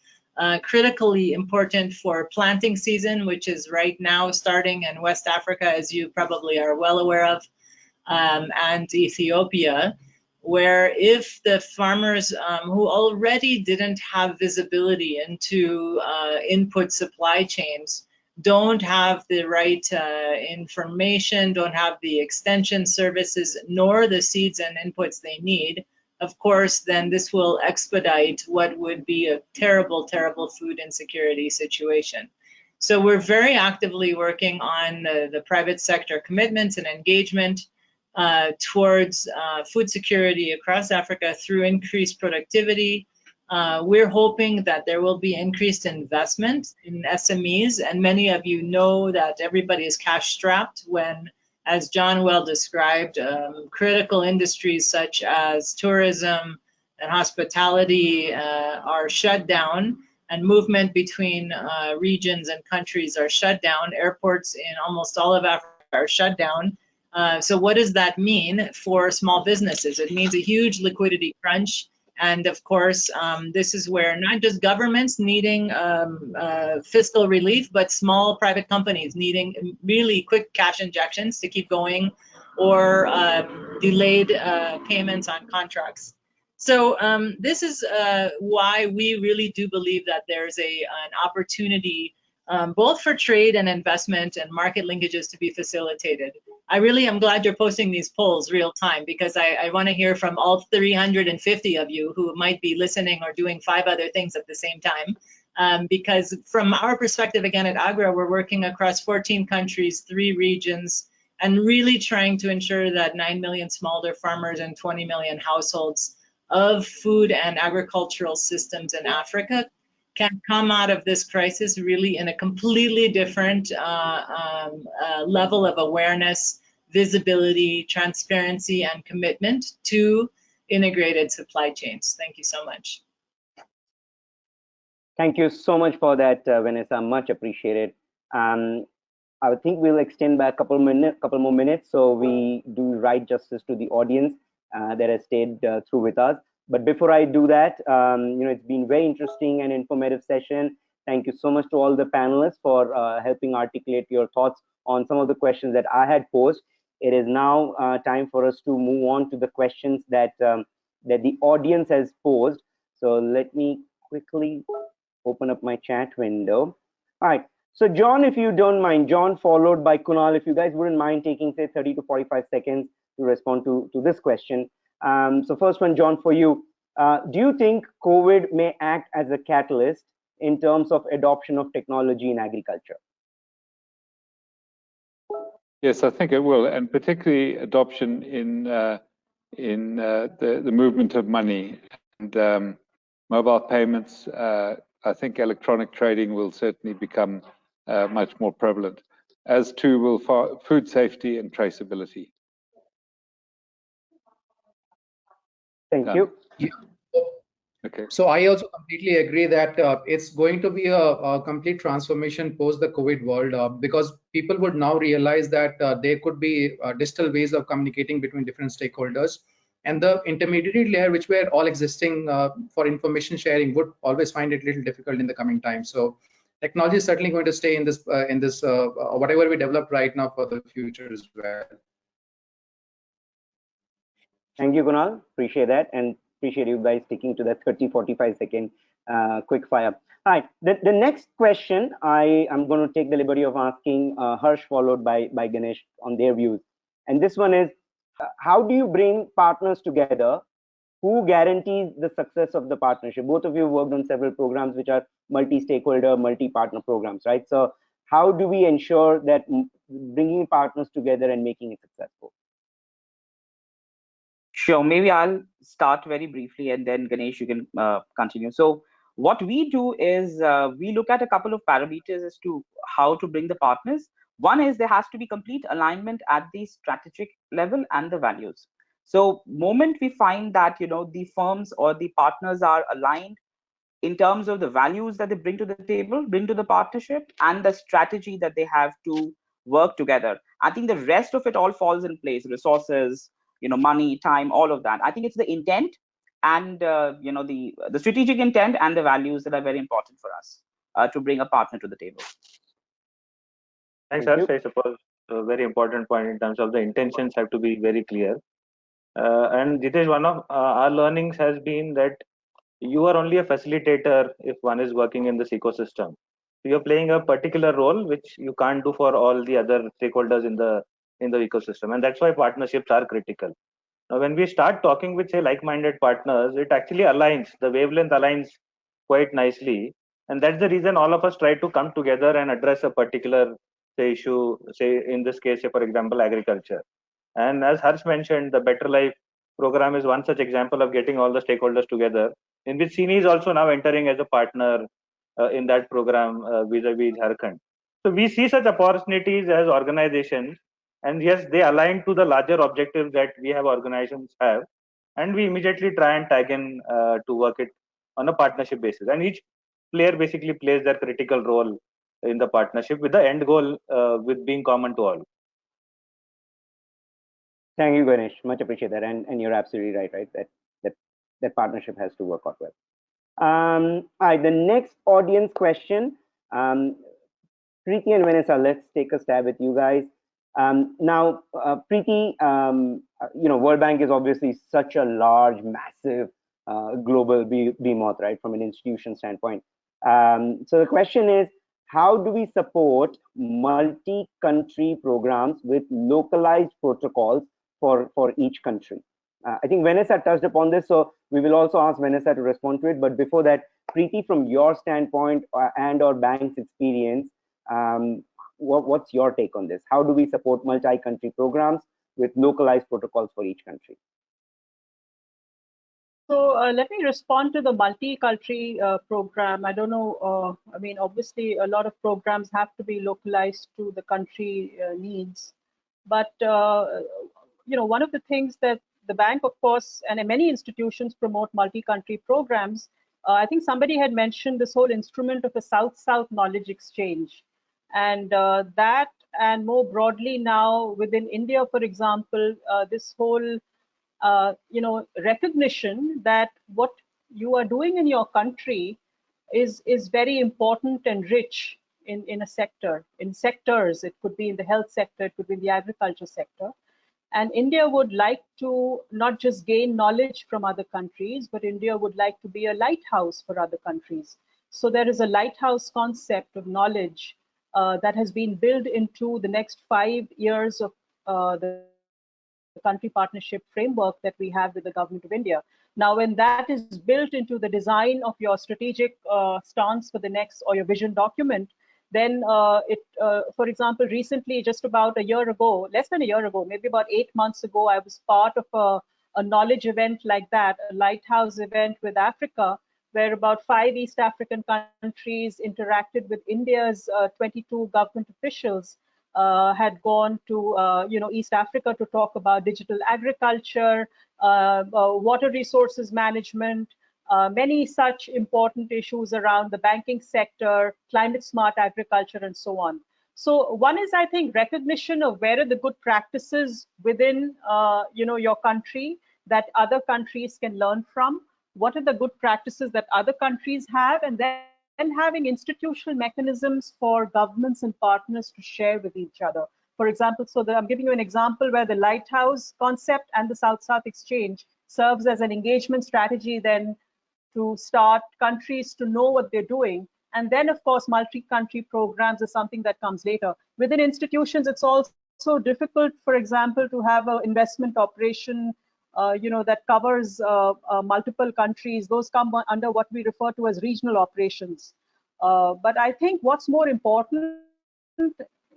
Critically important for planting season, which is right now starting in West Africa, as you probably are well aware of, and Ethiopia, where if the farmers who already didn't have visibility into input supply chains don't have the right information, don't have the extension services, nor the seeds and inputs they need, of course, then this will expedite what would be a terrible, terrible food insecurity situation. So we're very actively working on the private sector commitments and engagement towards food security across Africa through increased productivity. We're hoping that there will be increased investment in SMEs, and many of you know that everybody is cash strapped when, as John well described, critical industries such as tourism and hospitality are shut down, and movement between regions and countries are shut down. Airports in almost all of Africa are shut down. So what does that mean for small businesses? It means a huge liquidity crunch. And of course, this is where not just governments needing fiscal relief, but small private companies needing really quick cash injections to keep going, or delayed payments on contracts. So this is why we really do believe that there's an opportunity both for trade and investment and market linkages to be facilitated. I really am glad you're posting these polls real time, because I want to hear from all 350 of you who might be listening or doing 5 other things at the same time. Because from our perspective, again, at AGRA, we're working across 14 countries, 3 regions, and really trying to ensure that 9 million smallholder farmers and 20 million households of food and agricultural systems in Africa can come out of this crisis really in a completely different level of awareness, visibility, transparency, and commitment to integrated supply chains. Thank you so much. Thank you so much for that, Vanessa. Much appreciated. I think we'll extend back a couple more minutes, so we do right justice to the audience that has stayed through with us. But before I do that, it's been very interesting and informative session. Thank you so much to all the panelists for helping articulate your thoughts on some of the questions that I had posed. It is now time for us to move on to the questions that that the audience has posed. So let me quickly open up my chat window. All right. So John, if you don't mind, John followed by Kunal, if you guys wouldn't mind taking say 30 to 45 seconds to respond to this question. So first one, John, for you. Do you think COVID may act as a catalyst in terms of adoption of technology in agriculture? Yes, I think it will, and particularly adoption in the movement of money and mobile payments. I I think electronic trading will certainly become much more prevalent, as too will food safety and traceability. Thank you. Yeah. Okay. So I also completely agree that it's going to be a complete transformation post the COVID world, because people would now realize that there could be digital ways of communicating between different stakeholders, and the intermediary layer, which were all existing for information sharing, would always find it a little difficult in the coming time. So technology is certainly going to stay in this whatever we develop right now for the future as well. Thank you, Kunal. Appreciate that, and appreciate you guys sticking to that 30, 45-second quick fire. All right, the next question I am going to take the liberty of asking Harsh, followed by Ganesh, on their views. And this one is, how do you bring partners together? Who guarantees the success of the partnership? Both of you worked on several programs which are multi-stakeholder, multi-partner programs, right? So how do we ensure that bringing partners together and making it successful? Sure, maybe I'll start very briefly and then Ganesh, you can continue. So what we do is we look at a couple of parameters as to how to bring the partners. One is there has to be complete alignment at the strategic level and the values. So moment we find that, you know, the firms or the partners are aligned in terms of the values that they bring to the table, bring to the partnership, and the strategy that they have to work together, I think the rest of it all falls in place. Resources, you know, money, time, all of that. I think it's the intent and you know, the strategic intent and the values that are very important for us to bring a partner to the table. Thanks, Harsh. I suppose a very important point in terms of the intentions have to be very clear. And Jitesh, one of our learnings has been that you are only a facilitator if one is working in this ecosystem. So you're playing a particular role which you can't do for all the other stakeholders in the ecosystem, and that's why partnerships are critical. Now, when we start talking with, say, like-minded partners, it actually aligns. The wavelength aligns quite nicely, and that's the reason all of us try to come together and address a particular, say, issue. Say, in this case, say, for example, agriculture. And as Harsh mentioned, the Better Life program is one such example of getting all the stakeholders together, in which CInI is also now entering as a partner in that program vis-a-vis Jharkhand. So we see such opportunities as organizations, and yes, they align to the larger objectives that we have organizations have, and we immediately try and tag in to work it on a partnership basis. And each player basically plays their critical role in the partnership, with the end goal with being common to all. Thank you, Ganesh. Much appreciate that, and you're absolutely right, right? That partnership has to work out well. All right, the next audience question, Priti and Vanessa, let's take a stab at you guys. Now, Priti, you know, World Bank is obviously such a large, massive global behemoth, right, from an institution standpoint. So the question is, how do we support multi-country programs with localized protocols for each country? I think Vanessa touched upon this, so we will also ask Vanessa to respond to it. But before that, Priti, from your standpoint and or bank's experience, what's your take on this? How do we support multi-country programs with localized protocols for each country? So let me respond to the multi-country program. I don't know, I mean, obviously a lot of programs have to be localized to the country needs. But, you know, one of the things that the bank, of course, and many institutions promote multi-country programs. I think somebody had mentioned this whole instrument of a South-South knowledge exchange. And that, and more broadly now within India, for example, this whole you know, recognition that what you are doing in your country is very important and rich in a sector, in sectors. It could be in the health sector, it could be in the agriculture sector. And India would like to not just gain knowledge from other countries, but India would like to be a lighthouse for other countries. So there is a lighthouse concept of knowledge that has been built into the next 5 years of the country partnership framework that we have with the government of India. Now, when that is built into the design of your strategic stance for the next, or your vision document, then for example, recently, just about a year ago, less than a year ago, maybe about 8 months ago, I was part of a knowledge event like that, a lighthouse event with Africa, where about 5 East African countries interacted with India's 22 government officials, had gone to East Africa to talk about digital agriculture, water resources management, many such important issues around the banking sector, climate smart agriculture, and so on. So one is, I think, recognition of where are the good practices within your country that other countries can learn from. What are the good practices that other countries have, and then having institutional mechanisms for governments and partners to share with each other. For example, I'm giving you an example where the lighthouse concept and the South-South exchange serves as an engagement strategy then to start countries to know what they're doing. And then, of course, multi-country programs is something that comes later. Within institutions, it's also difficult, for example, to have an investment operation that covers multiple countries. Those come under what we refer to as regional operations. But I think what's more important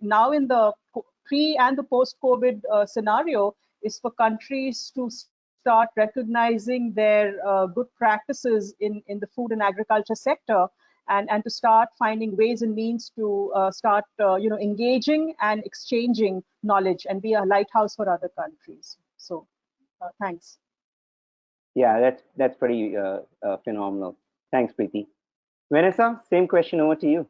now in the pre and the post-COVID scenario is for countries to start recognizing their good practices in the food and agriculture sector, and to start finding ways and means to start engaging and exchanging knowledge and be a lighthouse for other countries. So thanks. Yeah, that's pretty phenomenal. Thanks, Priti. Vanessa, same question over to you.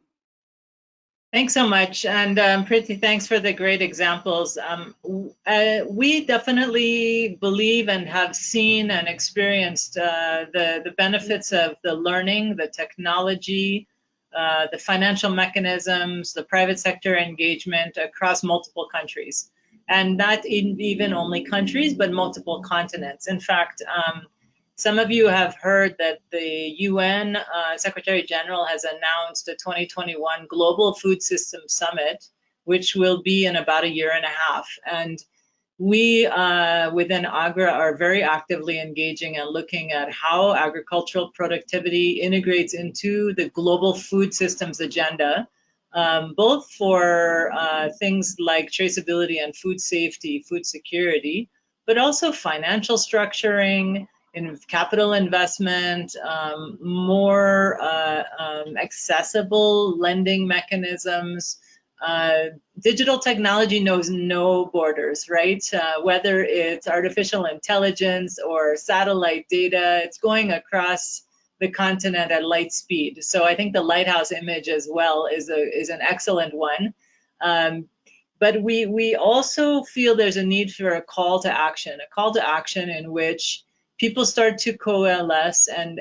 Thanks so much, and Priti, thanks for the great examples. We definitely believe and have seen and experienced the benefits of the learning, the technology, the financial mechanisms, the private sector engagement across multiple countries. And not even only countries, but multiple continents. In fact, some of you have heard that the UN Secretary General has announced a 2021 Global Food System Summit, which will be in about 1.5 years. And we within AGRA are very actively engaging and looking at how agricultural productivity integrates into the global food systems agenda, both for things like traceability and food safety, food security, but also financial structuring, in capital investment, more accessible lending mechanisms. Digital technology knows no borders, right? Whether it's artificial intelligence or satellite data, it's going across the continent at light speed. So I think the lighthouse image as well is an excellent one. But we also feel there's a need for a call to action in which people start to coalesce and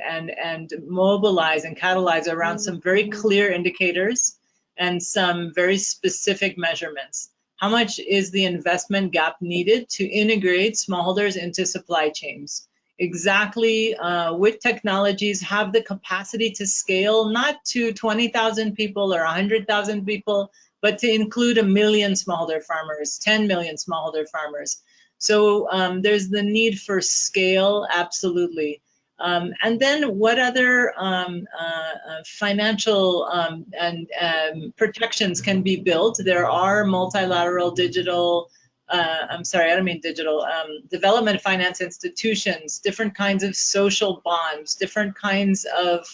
mobilize and catalyze around some very clear indicators and some very specific measurements. How much is the investment gap needed to integrate smallholders into supply chains? Exactly which technologies have the capacity to scale, not to 20,000 people or 100,000 people, but to include 1 million smallholder farmers, 10 million smallholder farmers. So there's the need for scale, absolutely. And then what other financial and protections can be built? There are multilateral digital, I'm sorry, I don't mean digital, development finance institutions, different kinds of social bonds, different kinds of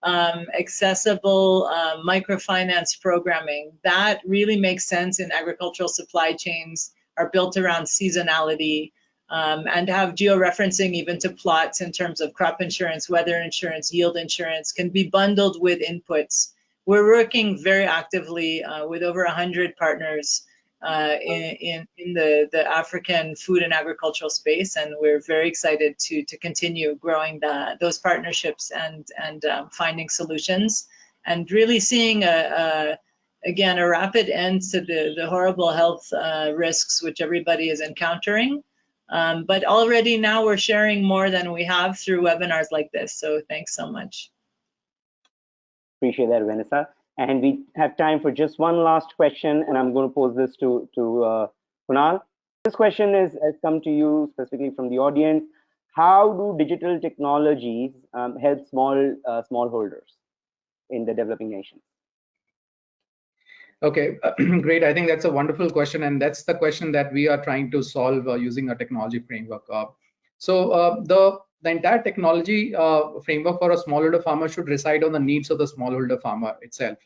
accessible microfinance programming. That really makes sense in agricultural supply chains, are built around seasonality, and have georeferencing even to plots in terms of crop insurance, weather insurance, yield insurance, can be bundled with inputs. We're working very actively with over 100 partners in the African food and agricultural space, and we're very excited to continue growing those partnerships and finding solutions, and really seeing again, a rapid end to the horrible health risks which everybody is encountering. But already now we're sharing more than we have through webinars like this. So thanks so much. Appreciate that, Vanessa. And we have time for just one last question, and I'm going to pose this to Kunal. This question has come to you specifically from the audience. How do digital technologies help smallholders in the developing nations? Okay, great. I think that's a wonderful question, and that's the question that we are trying to solve using a technology framework. So the entire technology framework for a smallholder farmer should reside on the needs of the smallholder farmer itself.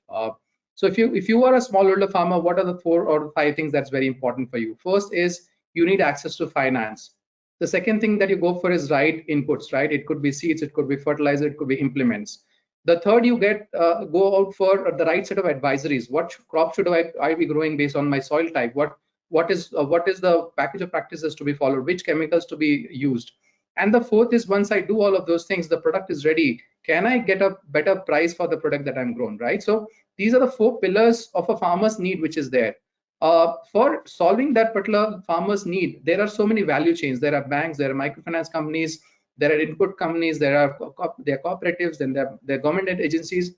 So if you are a smallholder farmer, what are the 4 or 5 things that's very important for you? First is you need access to finance. The second thing that you go for is right inputs, right? It could be seeds, it could be fertilizer, it could be implements. The third, you get go out for the right set of advisories. What crop should I be growing based on my soil type? What is the package of practices to be followed? Which chemicals to be used? And the fourth is, once I do all of those things, the product is ready. Can I get a better price for the product that I'm grown, right? So these are the 4 pillars of a farmer's need, which is there. For solving that particular farmer's need, there are so many value chains. There are banks, there are microfinance companies, there are input companies, there are cooperatives, then there are government agencies.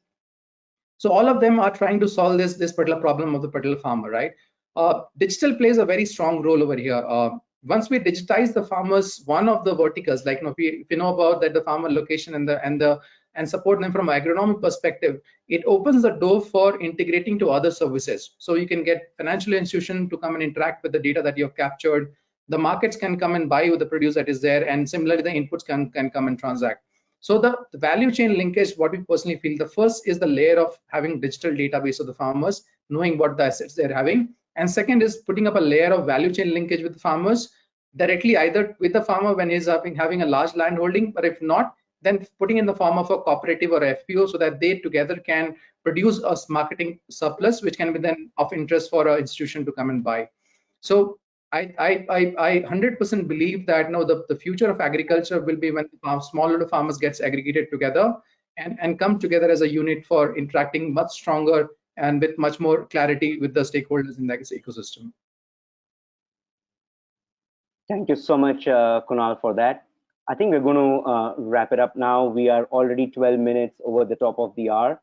So all of them are trying to solve this particular problem of the particular farmer, right? Digital plays a very strong role over here. Once we digitize the farmers, one of the verticals, like if you know about that, the farmer location and support them from an agronomic perspective, it opens the door for integrating to other services. So you can get financial institution to come and interact with the data that you have captured. The markets can come and buy with the produce that is there, and similarly the inputs can come and transact. So the value chain linkage, what we personally feel, the first is the layer of having digital database of the farmers, knowing what the assets they're having. And second is putting up a layer of value chain linkage with the farmers directly, either with the farmer when he's having a large land holding, but if not, then putting in the form of a cooperative or FPO so that they together can produce a marketing surplus, which can be then of interest for an institution to come and buy. So I 100% believe that the future of agriculture will be when smallholder farmers gets aggregated together and come together as a unit for interacting much stronger and with much more clarity with the stakeholders in the ecosystem. Thank you so much, Kunal, for that. I think we're going to wrap it up now. We are already 12 minutes over the top of the hour.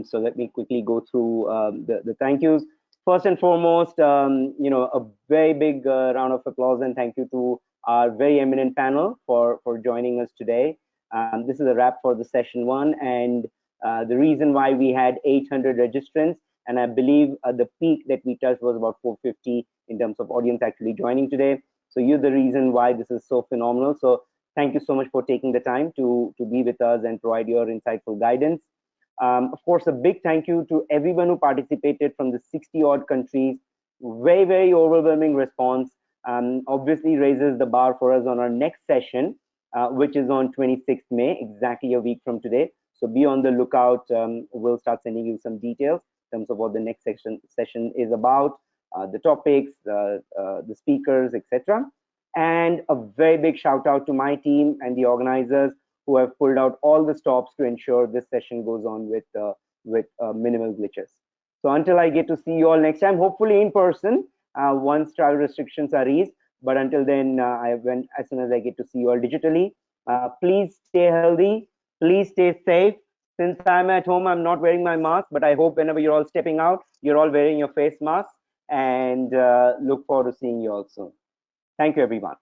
So let me quickly go through the thank yous. First and foremost, a very big round of applause and thank you to our very eminent panel for joining us today. This is a wrap for the session 1, and the reason why we had 800 registrants, and I believe the peak that we touched was about 450 in terms of audience actually joining today. So you're the reason why this is so phenomenal. So thank you so much for taking the time to be with us and provide your insightful guidance. Of course, a big thank you to everyone who participated from the 60 odd countries. Very, very overwhelming response. Obviously raises the bar for us on our next session, which is on 26th May, exactly a week from today. So be on the lookout. We'll start sending you some details in terms of what the next session is about, the topics, the speakers, etc. And a very big shout out to my team and the organizers who have pulled out all the stops to ensure this session goes on with minimal glitches. So until I get to see you all next time, hopefully in person, once travel restrictions are eased. But until then, as soon as I get to see you all digitally, please stay healthy, please stay safe. Since I'm at home, I'm not wearing my mask, but I hope whenever you're all stepping out, you're all wearing your face mask, and look forward to seeing you all soon. Thank you, everyone.